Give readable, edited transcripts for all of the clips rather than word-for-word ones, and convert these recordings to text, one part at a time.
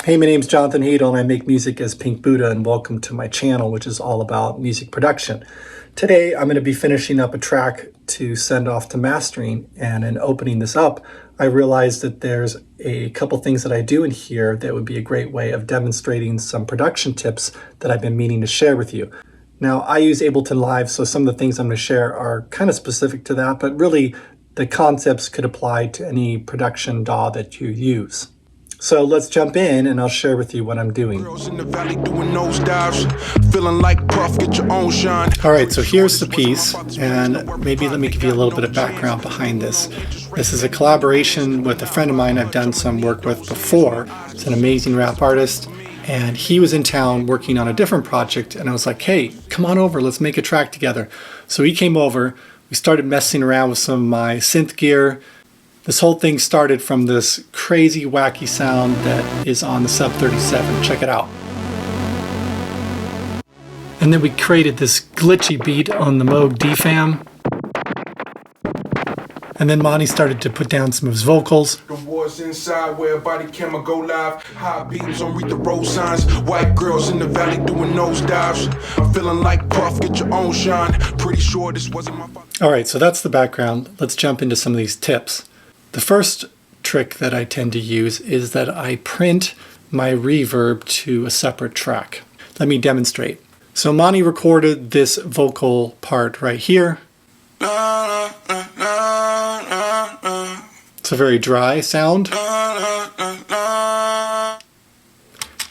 Hey, my name's Jonathan Hadel and I make music as Pink Buddha, and welcome to my channel, which is all about music production. Today, I'm going to be finishing up a track to send off to mastering, and in opening this up, I realized that there's a couple things that I do in here that would be a great way of demonstrating some production tips that I've been meaning to share with you. Now, I use Ableton Live, so some of the things I'm going to share are kind of specific to that, but really the concepts could apply to any production DAW that you use. So let's jump in and I'll share with you what I'm doing. Alright, so here's the piece, and maybe let me give you a little bit of background behind this. This is a collaboration with a friend of mine I've done some work with before. He's an amazing rap artist, and he was in town working on a different project, and I was like, hey, come on over, let's make a track together. So he came over, we started messing around with some of my synth gear. This whole thing started from this crazy, wacky sound that is on the Sub 37. Check it out. And then we created this glitchy beat on the Moog DFAM. And then Monty started to put down some of his vocals. The wars inside where a body camera go live. High beams on read the road signs. White girls in the valley doing nosedives. I'm feeling like Puff, get your own shine. Pretty sure this wasn't my fault. Alright, so that's the background. Let's jump into some of these tips. The first trick that I tend to use is that I print my reverb to a separate track. Let me demonstrate. So Monty recorded this vocal part right here. It's a very dry sound.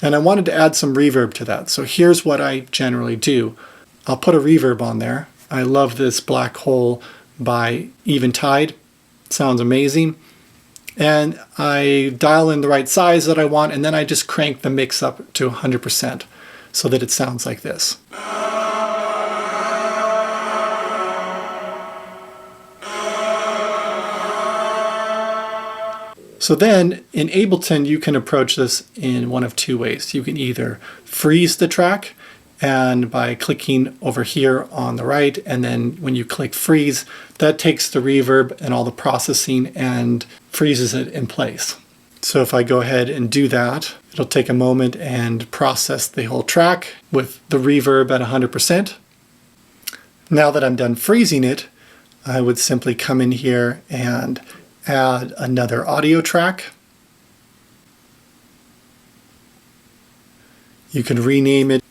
And I wanted to add some reverb to that. So here's what I generally do. I'll put a reverb on there. I love this Black Hole by Eventide. Sounds amazing. And I dial in the right size that I want, and then I just crank the mix up to 100% so that it sounds like this. So then in Ableton you can approach this in one of two ways. You can either freeze the track, and by clicking over here on the right, and then when you click freeze, that takes the reverb and all the processing and freezes it in place. So if I go ahead and do that, it'll take a moment and process the whole track with the reverb at 100%. Now that I'm done freezing it, I would simply come in here and add another audio track. You can rename it.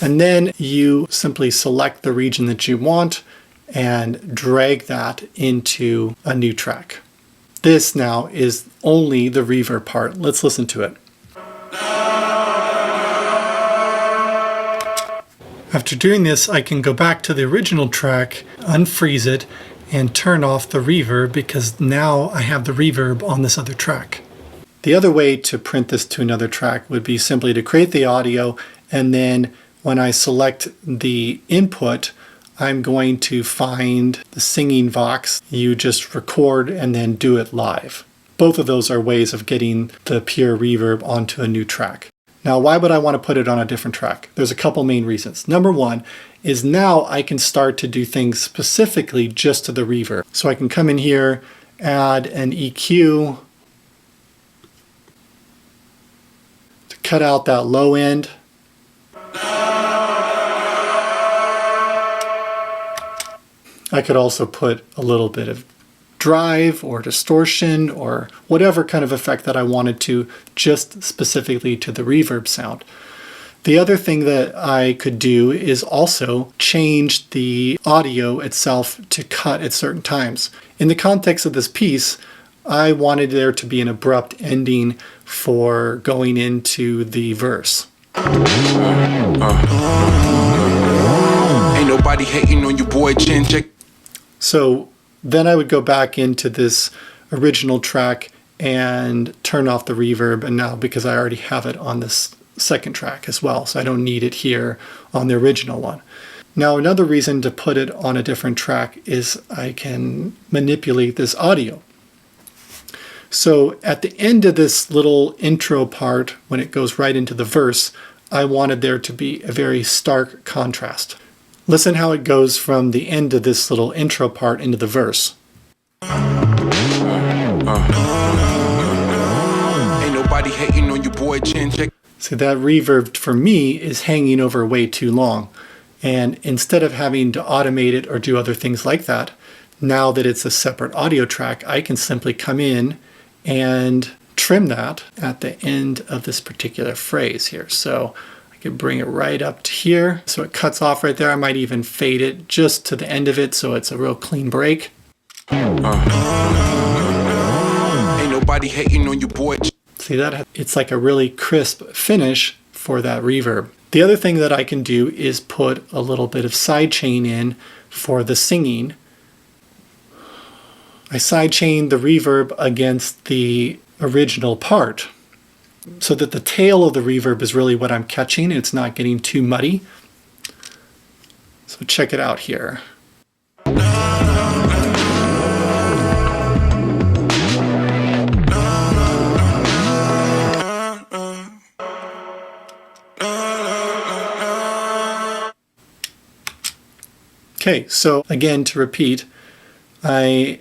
And then you simply select the region that you want and drag that into a new track. This now is only the reverb part. Let's listen to it. After doing this, I can go back to the original track, unfreeze it, and turn off the reverb because now I have the reverb on this other track. The other way to print this to another track would be simply to create the audio, and then when I select the input, I'm going to find the singing vox. You just record and then do it live. Both of those are ways of getting the pure reverb onto a new track. Now, why would I want to put it on a different track? There's a couple main reasons. Number one is now I can start to do things specifically just to the reverb. So I can come in here, add an EQ to cut out that low end. I could also put a little bit of drive or distortion or whatever kind of effect that I wanted to, just specifically to the reverb sound. The other thing that I could do is also change the audio itself to cut at certain times. In the context of this piece, I wanted there to be an abrupt ending for going into the verse. Ain't nobody hating on your boy Chin Check. So then I would go back into this original track and turn off the reverb, and now because I already have it on this second track as well, so I don't need it here on the original one. Now another reason to put it on a different track is I can manipulate this audio. So at the end of this little intro part, when it goes right into the verse, I wanted there to be a very stark contrast. Listen how it goes from the end of this little intro part into the verse. Ain't nobody hating on you. your boy Chin. See, that reverb for me is hanging over way too long. And instead of having to automate it or do other things like that, now that it's a separate audio track, I can simply come in and trim that at the end of this particular phrase here. So I can bring it right up to here. So it cuts off right there. I might even fade it just to the end of it so it's a real clean break. Ain't nobody hating on your boy. See that? It's like a really crisp finish for that reverb. The other thing that I can do is put a little bit of sidechain in for the singing. I sidechain the reverb against the original part so that the tail of the reverb is really what I'm catching. It's not getting too muddy. So check it out here. Okay, so again, to repeat, I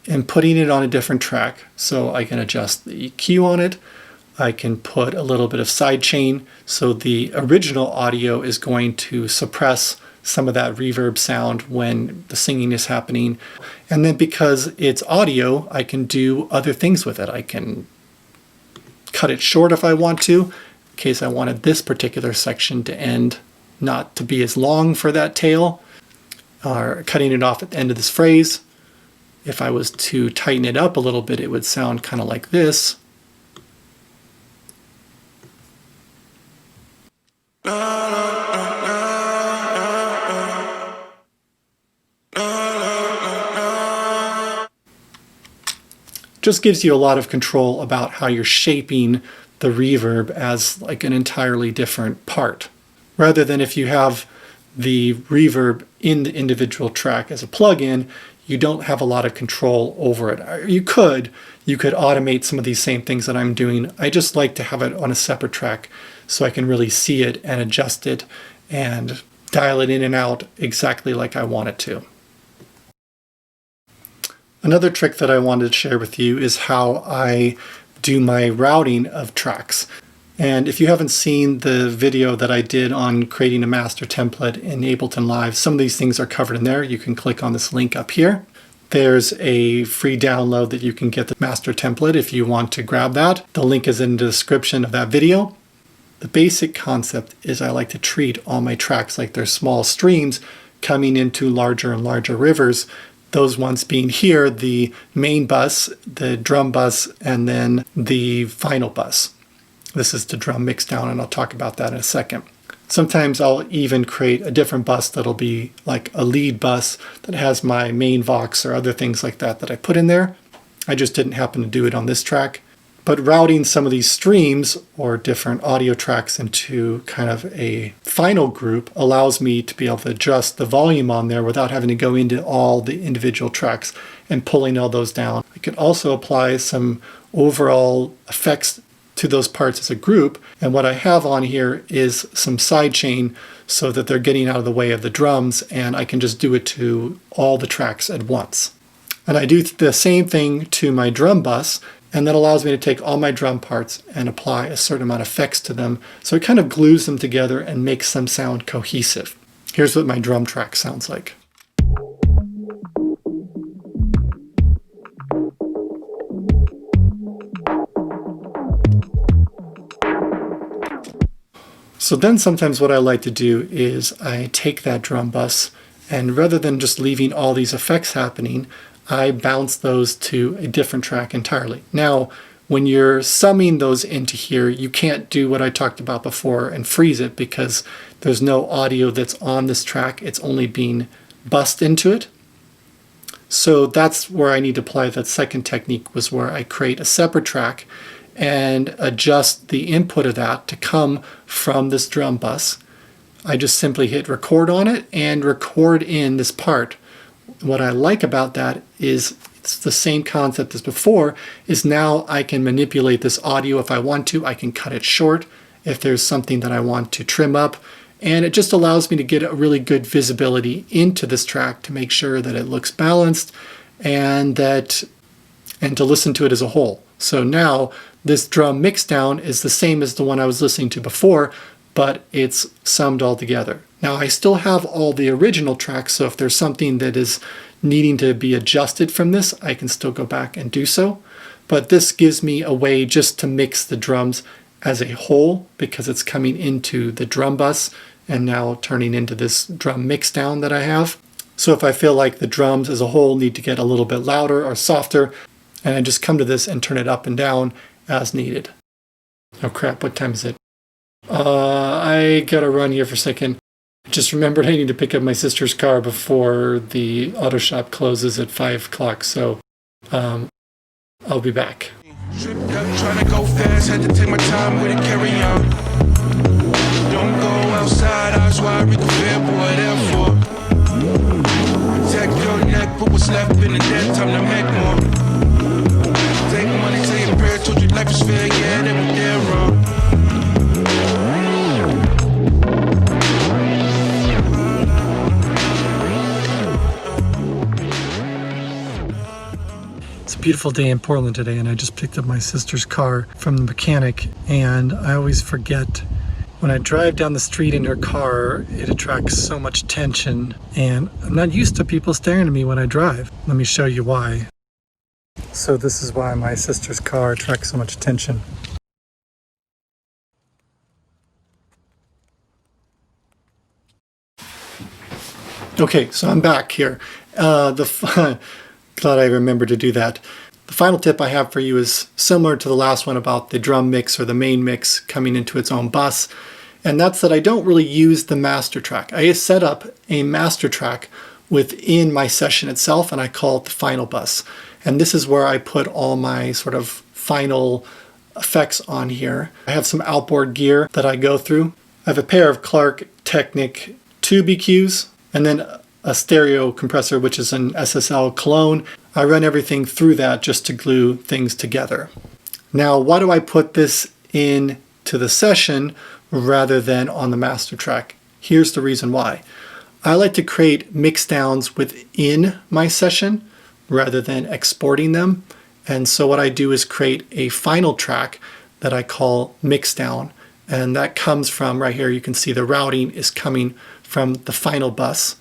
am putting it on a different track, so I can adjust the EQ on it. I can put a little bit of sidechain, so the original audio is going to suppress some of that reverb sound when the singing is happening. And then because it's audio, I can do other things with it. I can cut it short if I want to, in case I wanted this particular section to end, not to be as long for that tail. Or cutting it off at the end of this phrase. If I was to tighten it up a little bit, it would sound kind of like this. Just gives you a lot of control about how you're shaping the reverb as like an entirely different part. Rather than if you have the reverb in the individual track as a plugin, you don't have a lot of control over it. You could automate some of these same things that I'm doing. I just like to have it on a separate track so I can really see it and adjust it and dial it in and out exactly like I want it to. Another trick that I wanted to share with you is how I do my routing of tracks. And if you haven't seen the video that I did on creating a master template in Ableton Live, some of these things are covered in there. You can click on this link up here. There's a free download that you can get the master template if you want to grab that. The link is in the description of that video. The basic concept is I like to treat all my tracks like they're small streams coming into larger and larger rivers. Those ones being here, the main bus, the drum bus, and then the final bus. This is the drum mix down, and I'll talk about that in a second. Sometimes I'll even create a different bus that'll be like a lead bus that has my main Vox or other things like that that I put in there. I just didn't happen to do it on this track. But routing some of these streams or different audio tracks into kind of a final group allows me to be able to adjust the volume on there without having to go into all the individual tracks and pulling all those down. I can also apply some overall effects to those parts as a group. And what I have on here is some sidechain so that they're getting out of the way of the drums, and I can just do it to all the tracks at once. And I do the same thing to my drum bus, and that allows me to take all my drum parts and apply a certain amount of effects to them. So it kind of glues them together and makes them sound cohesive. Here's what my drum track sounds like. So then sometimes what I like to do is I take that drum bus, and rather than just leaving all these effects happening, I bounce those to a different track entirely. Now, when you're summing those into here, you can't do what I talked about before and freeze it because there's no audio that's on this track. It's only being bussed into it. So that's where I need to apply that second technique, was where I create a separate track and adjust the input of that to come from this drum bus. I just simply hit record on it and record in this part. What I like about that is it's the same concept as before, is now I can manipulate this audio if I want to. I can cut it short if there's something that I want to trim up. And it just allows me to get a really good visibility into this track to make sure that it looks balanced and to listen to it as a whole. So now This drum mixdown is the same as the one I was listening to before, but it's summed all together. Now I still have all the original tracks, so if there's something that is needing to be adjusted from this, I can still go back and do so. But this gives me a way just to mix the drums as a whole, because it's coming into the drum bus and now turning into this drum mixdown that I have. So if I feel like the drums as a whole need to get a little bit louder or softer, and I just come to this and turn it up and down as needed. Oh crap, what time is it? I gotta run here for a second. I just remembered I need to pick up my sister's car before the auto shop closes at 5 o'clock, so I'll be back. Tripped up, trying to go fast, had to take my time with it, carry on. Don't go outside, eyes wide, read the fair, boy, therefore. Protect your neck, put what's left in the dead, time to make more. Take money, say a prayer, told you life is fair, yeah, they were there wrong. It's a beautiful day in Portland today, and I just picked up my sister's car from the mechanic, and I always forget when I drive down the street in her car, it attracts so much attention, and I'm not used to people staring at me when I drive. Let me show you why. So this is why my sister's car attracts so much attention. Okay, so I'm back here. Glad I remembered to do that. The final tip I have for you is similar to the last one about the drum mix or the main mix coming into its own bus. And that's that I don't really use the master track. I set up a master track within my session itself, and I call it the final bus. And this is where I put all my sort of final effects on here. I have some outboard gear that I go through. I have a pair of Clark Technic tube EQs, and then a stereo compressor, which is an SSL clone. I run everything through that just to glue things together. Now, why do I put this into the session rather than on the master track? Here's the reason why. I like to create mixdowns within my session rather than exporting them. And so what I do is create a final track that I call mixdown. And that comes from right here. You can see the routing is coming from the final bus.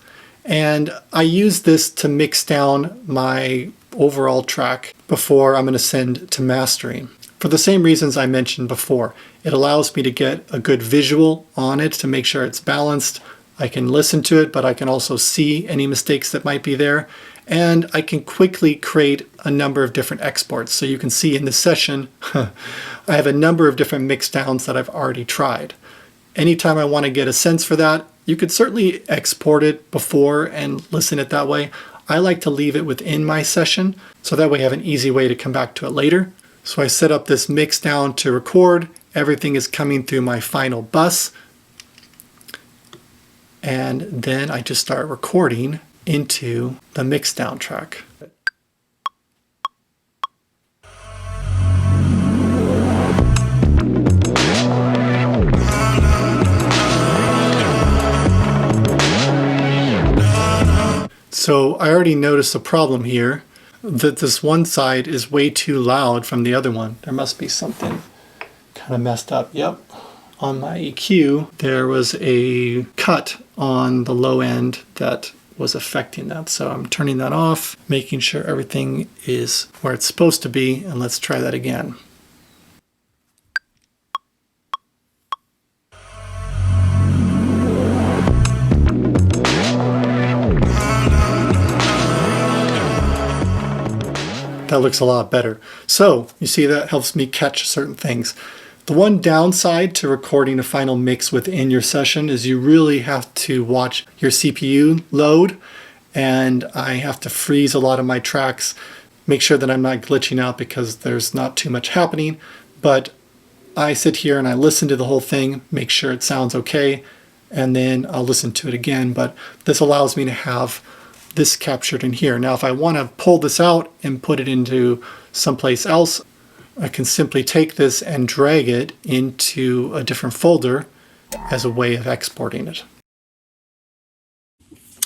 And I use this to mix down my overall track before I'm going to send to mastering. For the same reasons I mentioned before, it allows me to get a good visual on it to make sure it's balanced. I can listen to it, but I can also see any mistakes that might be there. And I can quickly create a number of different exports. So you can see in this session, I have a number of different mixdowns that I've already tried. Anytime I want to get a sense for that, you could certainly export it before and listen it that way. I like to leave it within my session, so that way I have an easy way to come back to it later. So I set up this mixdown to record. Everything is coming through my final bus. And then I just start recording into the mixdown track. So I already noticed a problem here, that this one side is way too loud from the other one. There must be something kind of messed up. Yep. On my EQ, there was a cut on the low end that was affecting that. So I'm turning that off, making sure everything is where it's supposed to be, and let's try that again. That looks a lot better. So you see that helps me catch certain things. The one downside to recording a final mix within your session is you really have to watch your CPU load, and I have to freeze a lot of my tracks, make sure that I'm not glitching out because there's not too much happening. But I sit here and I listen to the whole thing, make sure it sounds okay, and then I'll listen to it again. But this allows me to have this captured in here. Now, if I want to pull this out and put it into someplace else, I can simply take this and drag it into a different folder as a way of exporting it.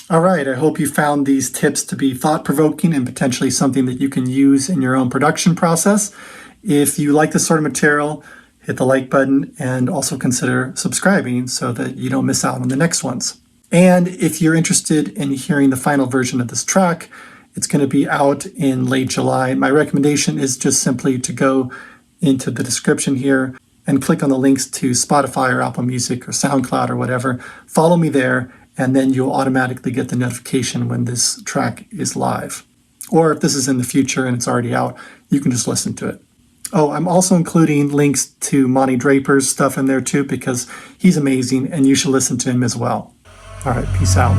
All right, I hope you found these tips to be thought-provoking and potentially something that you can use in your own production process. If you like this sort of material, hit the like button and also consider subscribing so that you don't miss out on the next ones. And if you're interested in hearing the final version of this track, it's going to be out in late July. My recommendation is just simply to go into the description here and click on the links to Spotify or Apple Music or SoundCloud or whatever. Follow me there, and then you'll automatically get the notification when this track is live. Or if this is in the future and it's already out, you can just listen to it. Oh, I'm also including links to Monty Draper's stuff in there too, because he's amazing and you should listen to him as well. All right, peace out.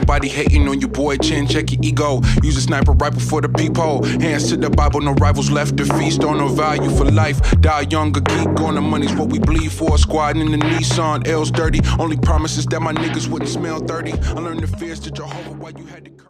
Nobody hating on your boy, chin, check your ego. Use a sniper rifle for the peephole. Hands to the Bible, no rivals left to feast on no value for life. Die young or geek on the money's what we bleed for. Squad in the Nissan, L's dirty. Only promises that my niggas wouldn't smell dirty. I learned the fears to Jehovah while you had to